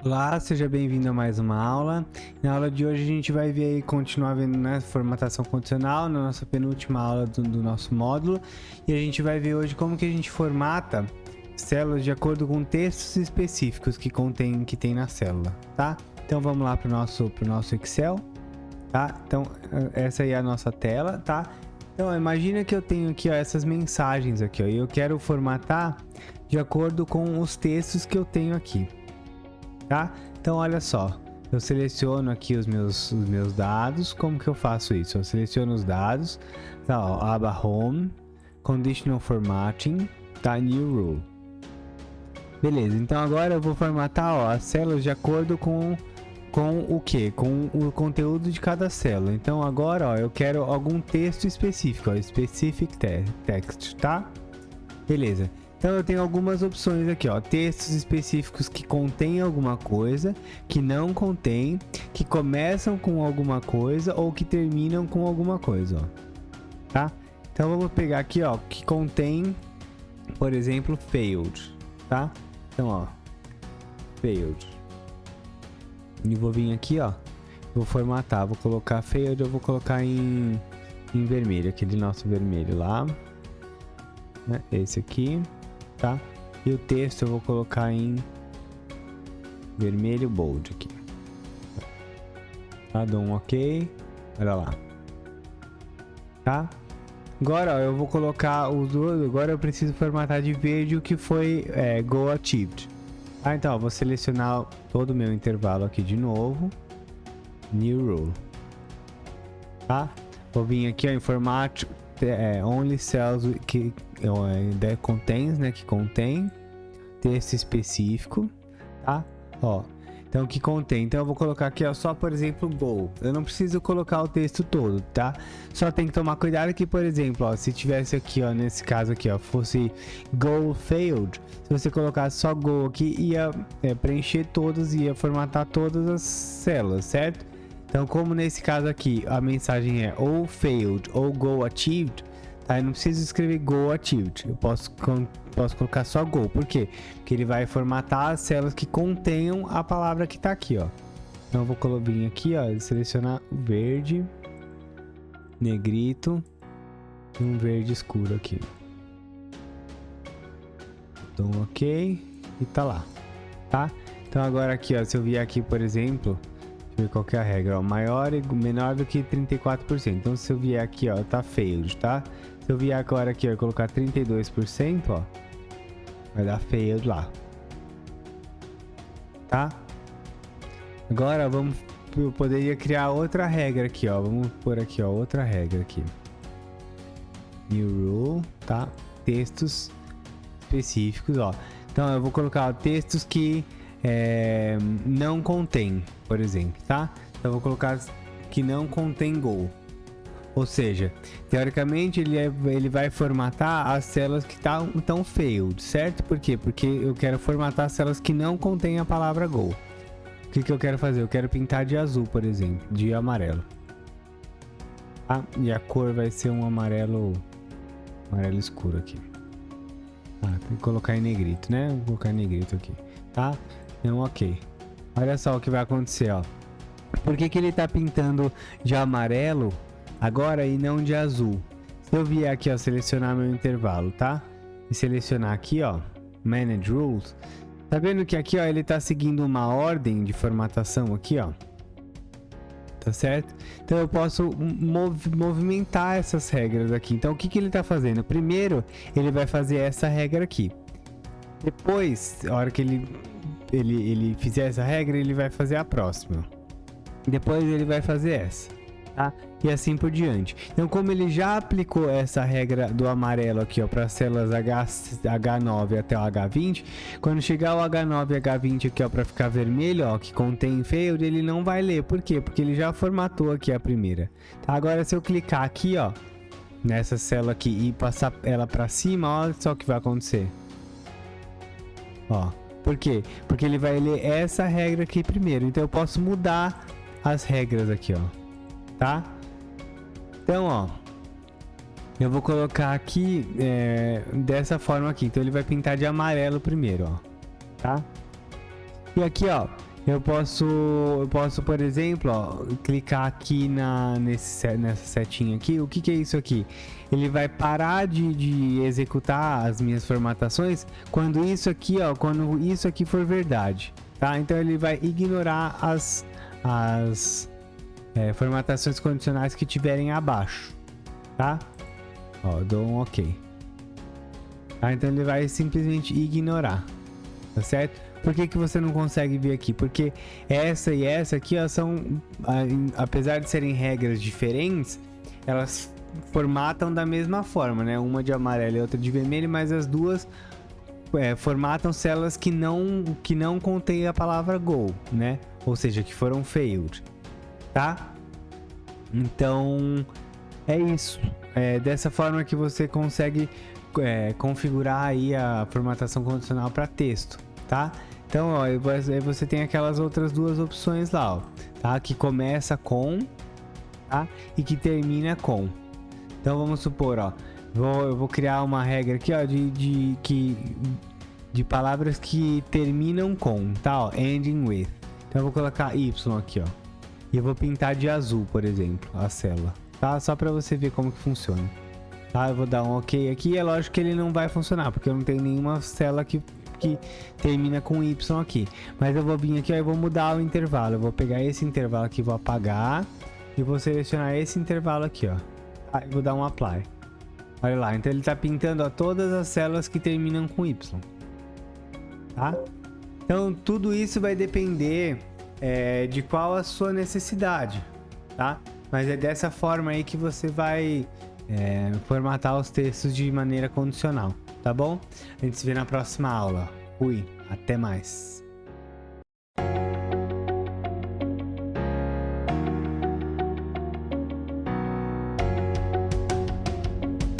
Olá, seja bem-vindo a mais uma aula. Na aula de hoje a gente vai ver aí, continuar vendo, né, formatação condicional, na nossa penúltima aula do nosso módulo. E a gente vai ver hoje como que a gente formata células de acordo com textos específicos que tem na célula, tá? Então vamos lá para o nosso Excel, tá? Então essa aí é a nossa tela, tá? Então imagina que eu tenho aqui, ó, essas mensagens aqui, ó, e eu quero formatar de acordo com os textos que eu tenho aqui. Tá? Então olha só, eu seleciono aqui os meus dados. Como que eu faço isso? Eu seleciono os dados, tá, ó, aba Home, Conditional Formatting, tá, New Rule. Beleza, então agora eu vou formatar, ó, as células de acordo com o que? Com o conteúdo de cada célula. Então agora, ó, eu quero algum texto específico, ó, Specific Text, tá? Beleza. Então eu tenho algumas opções aqui, ó, textos específicos que contêm alguma coisa, que não contém, que começam com alguma coisa ou que terminam com alguma coisa, ó. Tá? Então vamos pegar aqui, ó, que contém, por exemplo, failed, tá? Então, ó, failed. E vou vir aqui, ó, vou formatar, vou colocar failed, eu vou colocar em vermelho, aquele nosso vermelho lá, né? Esse aqui. Tá? E o texto eu vou colocar em vermelho bold aqui. Tá? Dou um OK. Olha lá. Tá? Agora, ó, eu vou colocar os dois. Agora eu preciso formatar de verde o que foi Goal Achieved. Tá? Então, ó, vou selecionar todo o meu intervalo aqui de novo. New Rule. Tá? Vou vir aqui, ó, em formato only cells que contains, né, que contém texto específico, tá? Ó, então que contém. Então eu vou colocar aqui, ó, só por exemplo goal. Eu não preciso colocar o texto todo, tá? Só tem que tomar cuidado que, por exemplo, ó, se tivesse aqui, ó, nesse caso aqui, ó, fosse goal failed, se você colocasse só goal aqui, ia preencher todas, ia formatar todas as células, certo? Então, como nesse caso aqui a mensagem é ou failed ou goal achieved, tá? Eu não preciso escrever goal achieved, eu posso colocar só goal. Por quê? Porque ele vai formatar as células que contenham a palavra que tá aqui, ó. Então eu vou vir aqui, ó, selecionar o verde, negrito e um verde escuro aqui. Então OK e tá lá, tá? Então agora aqui, ó, se eu vier aqui, por exemplo, qual que é a regra, ó, menor do que 34%. Então se eu vier aqui, ó, tá failed, tá? Se eu vier agora aqui, ó, colocar 32%, ó, vai dar failed lá, tá? Agora eu poderia criar outra regra aqui, ó, vamos pôr aqui, ó, outra regra aqui, new rule, tá? Textos específicos, ó. Então eu vou colocar, ó, textos que não contém, por exemplo, tá? Então eu vou colocar que não contém goal. Ou seja, teoricamente ele vai formatar as células que estão failed, certo? Por quê? Porque eu quero formatar as células que não contêm a palavra goal. O que eu quero fazer? Eu quero pintar de azul, por exemplo, de amarelo. Tá? E a cor vai ser um amarelo escuro aqui. Tem que colocar em negrito, né? Vou colocar em negrito aqui, tá? Então, OK. Olha só o que vai acontecer, ó. Por que ele tá pintando de amarelo agora e não de azul? Se eu vier aqui, ó, selecionar meu intervalo, tá? E selecionar aqui, ó, Manage Rules. Tá vendo que aqui, ó, ele tá seguindo uma ordem de formatação aqui, ó. Tá certo? Então eu posso movimentar essas regras aqui. Então o que ele tá fazendo? Primeiro, ele vai fazer essa regra aqui. Depois, a hora que ele fizer essa regra, ele vai fazer a próxima. Depois ele vai fazer essa, tá? E assim por diante. Então, como ele já aplicou essa regra do amarelo aqui, ó, para as células H9 até o H20, quando chegar o H9 e H20 aqui, ó, para ficar vermelho, ó, que contém failed, ele não vai ler. Por quê? Porque ele já formatou aqui a primeira. Tá? Agora, se eu clicar aqui, ó, nessa célula aqui e passar ela para cima, olha só o que vai acontecer. Ó, por quê? Porque ele vai ler essa regra aqui primeiro. Então eu posso mudar as regras aqui, ó. Tá? Então, ó, eu vou colocar aqui dessa forma aqui. Então ele vai pintar de amarelo primeiro, ó. Tá? E aqui, ó, eu posso, por exemplo, ó, clicar aqui nessa setinha aqui. O que é isso aqui? Ele vai parar de executar as minhas formatações quando isso aqui for verdade, tá? Então ele vai ignorar as formatações condicionais que tiverem abaixo, tá? Ó, dou um OK. Tá? Então ele vai simplesmente ignorar, tá certo? Por que você não consegue ver aqui? Porque essa e essa aqui, ó, são, apesar de serem regras diferentes, elas formatam da mesma forma, né? Uma de amarelo e outra de vermelho, mas as duas formatam células que não contêm a palavra go, né? Ou seja, que foram failed, tá? Então, é isso. É dessa forma que você consegue configurar aí a formatação condicional para texto, tá? Então, ó, você tem aquelas outras duas opções lá, ó, tá? Que começa com, tá? E que termina com. Então, vamos supor, ó, eu vou criar uma regra aqui, ó, de palavras que terminam com, tá? Ó, ending with. Então, eu vou colocar Y aqui, ó. E eu vou pintar de azul, por exemplo, a célula, tá? Só para você ver como que funciona. Tá? Eu vou dar um OK aqui. É lógico que ele não vai funcionar, porque eu não tenho nenhuma célula que termina com Y aqui. Mas eu vou vir aqui, ó, e vou mudar o intervalo. Eu vou pegar esse intervalo aqui, vou apagar e vou selecionar esse intervalo aqui, ó. Aí vou dar um apply. Olha lá, então ele tá pintando, ó, todas as células que terminam com Y, tá? Então tudo isso vai depender de qual a sua necessidade, tá? Mas é dessa forma aí que você vai formatar os textos de maneira condicional, tá bom? A gente se vê na próxima aula. Fui, até mais.